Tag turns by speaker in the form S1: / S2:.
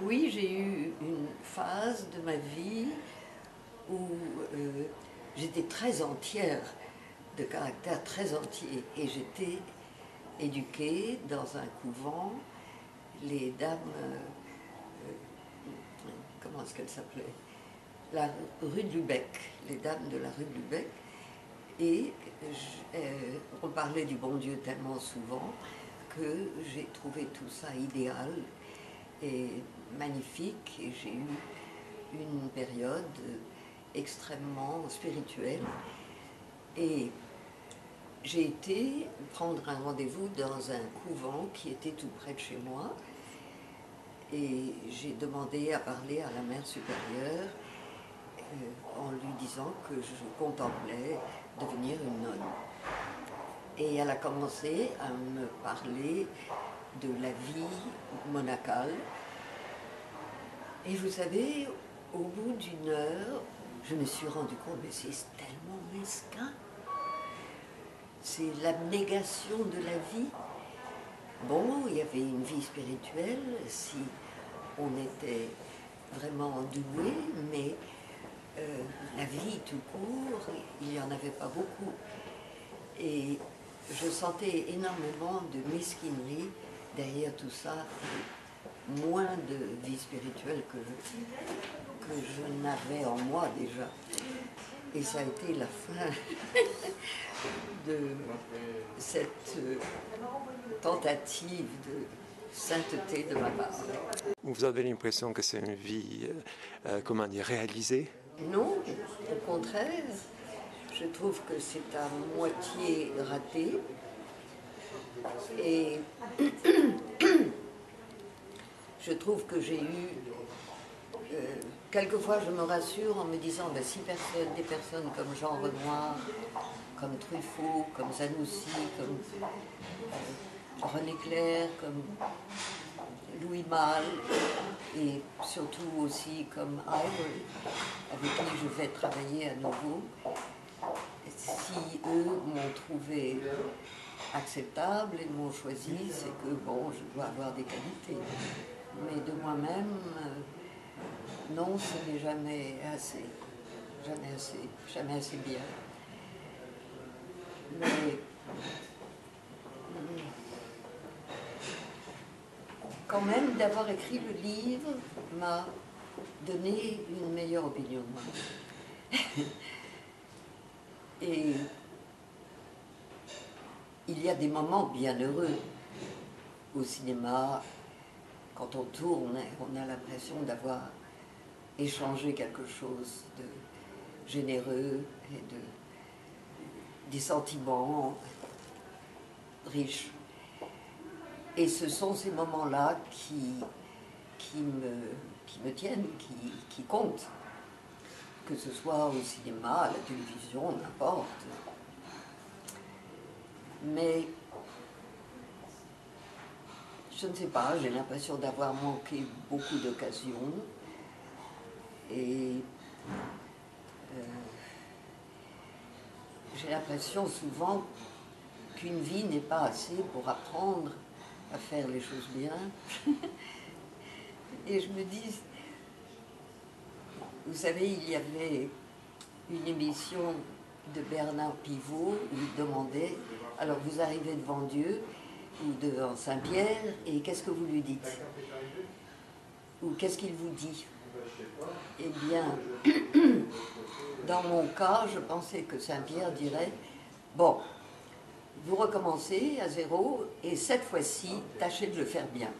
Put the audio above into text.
S1: Oui, j'ai eu une phase de ma vie où j'étais très entière, de caractère très entier, et j'étais éduquée dans un couvent. Les dames, comment est-ce qu'elles s'appelaient? La rue de Lubeck, les dames de la rue de Lubeck. Et on parlait du bon Dieu tellement souvent que j'ai trouvé tout ça idéal et magnifique, et j'ai eu une période extrêmement spirituelle. Et j'ai été prendre un rendez-vous dans un couvent qui était tout près de chez moi, et j'ai demandé à parler à la mère supérieure en lui disant que je contemplais devenir une nonne. Et elle a commencé à me parler de la vie monacale. Et vous savez, au bout d'une heure, je me suis rendu compte, mais c'est tellement mesquin. C'est l'abnégation de la vie. Bon, il y avait une vie spirituelle si on était vraiment doué, mais la vie tout court, il n'y en avait pas beaucoup. Et je sentais énormément de mesquinerie derrière tout ça, et moins de vie spirituelle que je n'avais en moi déjà. Et ça a été la fin de cette tentative de sainteté de ma part.
S2: Vous avez l'impression que c'est une vie, comment dire, réalisée?
S1: Non, au contraire, je trouve que c'est à moitié raté. Et je trouve que j'ai eu... quelquefois, je me rassure en me disant, ben, si des personnes comme Jean Renoir, comme Truffaut, comme Zanussi, comme René Clair, comme Louis Malle, et surtout aussi comme Ivory, avec qui je vais travailler à nouveau, si eux m'ont trouvé acceptable et m'ont choisi, c'est que bon, je dois avoir des qualités. Mais de moi-même, non, ce n'est jamais assez. Jamais assez bien. Mais quand même, d'avoir écrit le livre m'a donné une meilleure opinion de moi. Et il y a des moments bien heureux au cinéma. Quand on tourne, on a l'impression d'avoir échangé quelque chose de généreux et des sentiments riches. Et ce sont ces moments-là qui me tiennent, qui comptent. Que ce soit au cinéma, à la télévision, n'importe. Mais je ne sais pas, j'ai l'impression d'avoir manqué beaucoup d'occasions. Et j'ai l'impression souvent qu'une vie n'est pas assez pour apprendre à faire les choses bien. Et je me dis, vous savez, il y avait une émission de Bernard Pivot où il demandait, alors vous arrivez devant Dieu ou devant Saint-Pierre et qu'est-ce que vous lui dites? Ou qu'est-ce qu'il vous dit? Eh bien, dans mon cas, je pensais que Saint-Pierre dirait, bon, vous recommencez à zéro et cette fois-ci, tâchez de le faire bien.